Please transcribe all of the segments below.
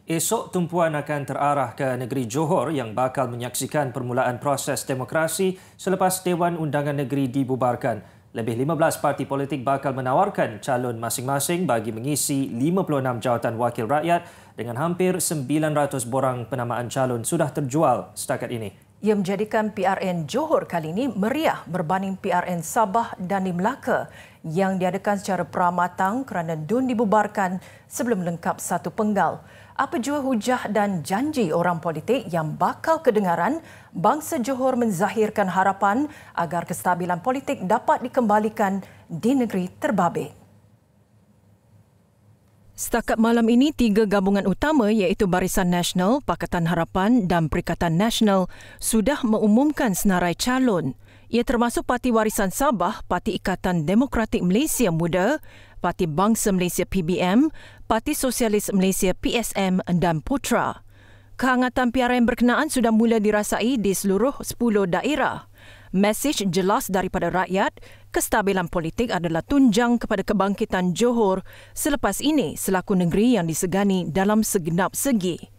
Esok tumpuan akan terarah ke negeri Johor yang bakal menyaksikan permulaan proses demokrasi selepas Dewan Undangan Negeri dibubarkan. Lebih 15 parti politik bakal menawarkan calon masing-masing bagi mengisi 56 jawatan wakil rakyat dengan hampir 900 borang penamaan calon sudah terjual setakat ini. Ia menjadikan PRN Johor kali ini meriah berbanding PRN Sabah dan di Melaka yang diadakan secara pramatang kerana DUN dibubarkan sebelum lengkap satu penggal. Apa jua hujah dan janji orang politik yang bakal kedengaran, bangsa Johor menzahirkan harapan agar kestabilan politik dapat dikembalikan di negeri terbabit. Setakat malam ini, 3 gabungan utama iaitu Barisan Nasional, Pakatan Harapan dan Perikatan Nasional sudah mengumumkan senarai calon. Ia termasuk Parti Warisan Sabah, Parti Ikatan Demokratik Malaysia Muda, Parti Bangsa Malaysia PBM, Parti Sosialis Malaysia PSM dan Putra. Kehangatan PRN berkenaan sudah mula dirasai di seluruh 10 daerah. Mesej jelas daripada rakyat, kestabilan politik adalah tunjang kepada kebangkitan Johor selepas ini selaku negeri yang disegani dalam segenap segi.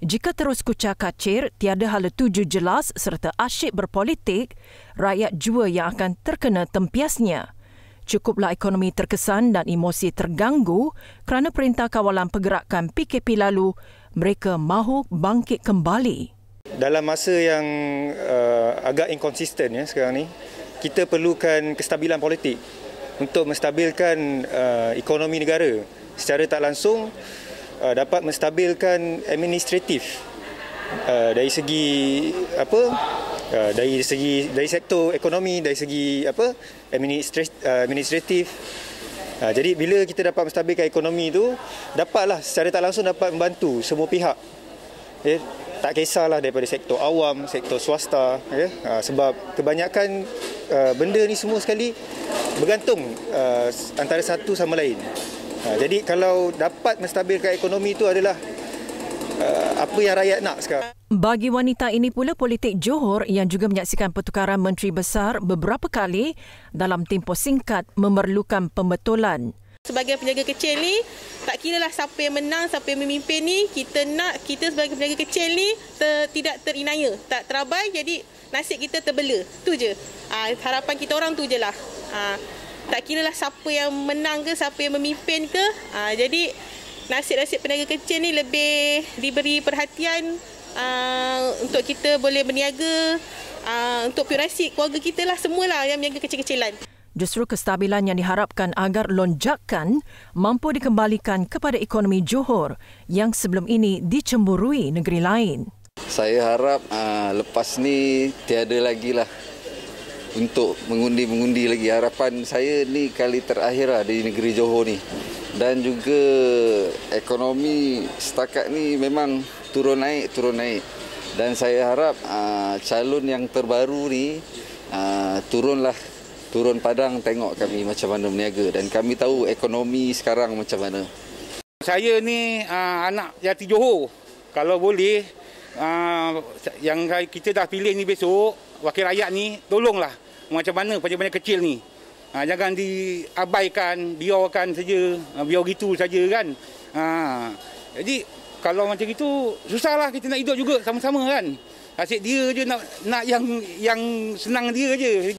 Jika terus kucar-kacir, tiada hala tuju jelas serta asyik berpolitik, rakyat jua yang akan terkena tempiasnya. Cukuplah ekonomi terkesan dan emosi terganggu kerana Perintah Kawalan Pergerakan PKP lalu, mereka mahu bangkit kembali. Dalam masa yang agak inkonsisten sekarang ni, kita perlukan kestabilan politik untuk menstabilkan ekonomi negara. Secara tak langsung dapat menstabilkan administratif dari segi dari sektor ekonomi, dari segi administratif. Jadi bila kita dapat menstabilkan ekonomi itu, dapatlah secara tak langsung dapat membantu semua pihak. Tak kisahlah daripada sektor awam, sektor swasta, sebab kebanyakan benda ni semua sekali bergantung antara satu sama lain. Jadi kalau dapat menstabilkan ekonomi itu adalah apa yang rakyat nak sekarang. Bagi wanita ini pula, politik Johor yang juga menyaksikan pertukaran menteri besar beberapa kali dalam tempoh singkat memerlukan pembetulan. Sebagai peniaga kecil ni, tak kiralah siapa yang menang, siapa yang memimpin ni, kita sebagai peniaga kecil ni tidak terinaya, tak terabai, jadi nasib kita terbela. Tu je. Harapan kita orang tu je lah. Tak kiralah siapa yang menang ke, siapa yang memimpin ke. Jadi nasib-nasib peniaga kecil ni lebih diberi perhatian untuk kita boleh berniaga, untuk piurasi keluarga kita lah, semualah yang berniaga kecil-kecilan. Justru kestabilan yang diharapkan agar lonjakan mampu dikembalikan kepada ekonomi Johor yang sebelum ini dicemburui negeri lain. Saya harap lepas ni tiada lagi lah untuk mengundi lagi. Harapan saya ni kali terakhir lah di negeri Johor ni. Dan juga ekonomi setakat ni memang turun naik. Dan saya harap calon yang terbaru ni turun padang tengok kami macam mana berniaga, dan kami tahu ekonomi sekarang macam mana. Saya ni anak jati Johor. Kalau boleh, yang kita dah pilih ni besok, wakil rakyat ni, tolonglah macam mana peniaga kecil ni. Jangan diabaikan, biarkan saja, biar gitu saja kan. Jadi kalau macam itu, susahlah kita nak hidup juga sama-sama kan. Asyik dia je nak yang senang dia je.